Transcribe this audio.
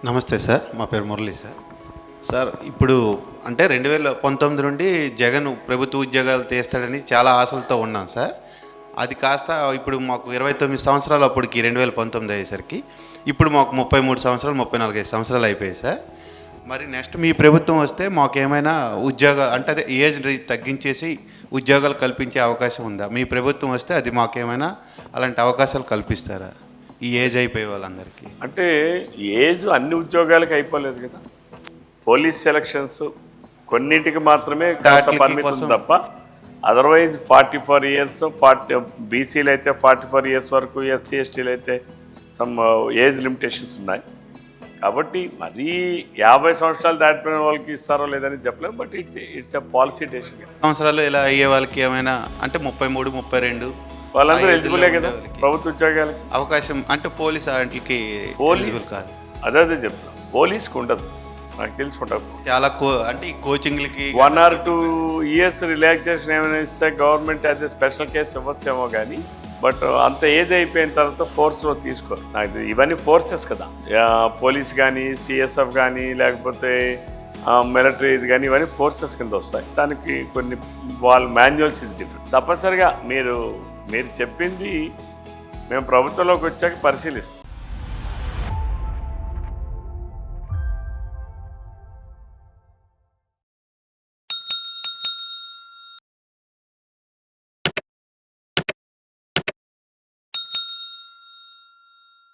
నమస్తే సార్, మా పేరు మురళి సార్. సార్ ఇప్పుడు అంటే 2019 నుండి జగన్ ప్రభుత్వ ఉద్యోగాలు తీస్తాడని చాలా ఆశలతో ఉన్నాం సార్. అది కాస్త ఇప్పుడు మాకు 29 సంవత్సరాలు అప్పటికి 2019 అయ్యేసరికి ఇప్పుడు మాకు 33 సంవత్సరాలు 34 సంవత్సరాలు అయిపోయాయి సార్. మరి నెక్స్ట్ మీ ప్రభుత్వం వస్తే మాకేమైనా ఉద్యోగాలు అంటే అదే ఏజ్ తగ్గించేసి ఉద్యోగాలు కల్పించే అవకాశం ఉందా? మీ ప్రభుత్వం వస్తే అది మాకేమైనా అలాంటి అవకాశాలు కల్పిస్తారా ఈ ఏజ్ అయిపోయే వాళ్ళందరికీ? అంటే ఏజ్ అన్ని ఉద్యోగాలకు అయిపోలేదు కదా. పోలీస్ సెలక్షన్స్ కొన్నింటికి మాత్రమే పరిమితం తప్ప అదర్వైజ్ 44 ఇయర్స్ 40 బీసీలు అయితే 44 ఇయర్స్ వరకు, ఎస్సీ ఎస్టీలు అయితే సమ్ ఏజ్ లిమిటేషన్స్ ఉన్నాయి. కాబట్టి మరీ 50 సంవత్సరాలు దాటిపోయిన వాళ్ళకి ఇస్తారో లేదని చెప్పలేము. But it's a policy decision. సంవత్సరాలు ఇలా అయ్యే వాళ్ళకి ఏమైనా అంటే 33, 32 వాళ్ళందరూ ఎలిజిబులే కదా ప్రభుత్వ ఉద్యోగాలకి. అవకాశం అంటే పోలీస్ వాటికి ఎలిజిబుల్ కాదు. అదే చెప్తాను, పోలీస్కి ఉండదు, నాకు తెలుసుకుంటాను. చాలా అంటే ఈ కోచింగ్లకి 1 or 2 years రిలాక్సేషన్ ఏమైనా ఇస్తే government as a special case ఇవ్వచ్చేమో కానీ, బట్ అంత ఏజ్ అయిపోయిన తర్వాత ఫోర్స్లో తీసుకోరు. నాకు ఇవన్నీ ఫోర్సెస్ కదా, పోలీస్ కానీ, సిఎస్ఎఫ్ కానీ, లేకపోతే మిలిటరీ కానీ, ఇవన్నీ ఫోర్సెస్ కింద వస్తాయి. దానికి కొన్ని వాళ్ళ మాన్యువల్స్ ఇది డిఫరెంట్. తప్పనిసరిగా మీరు చెప్పింది మేము ప్రభుత్వంలోకి వచ్చాక పరిశీలిస్తాం.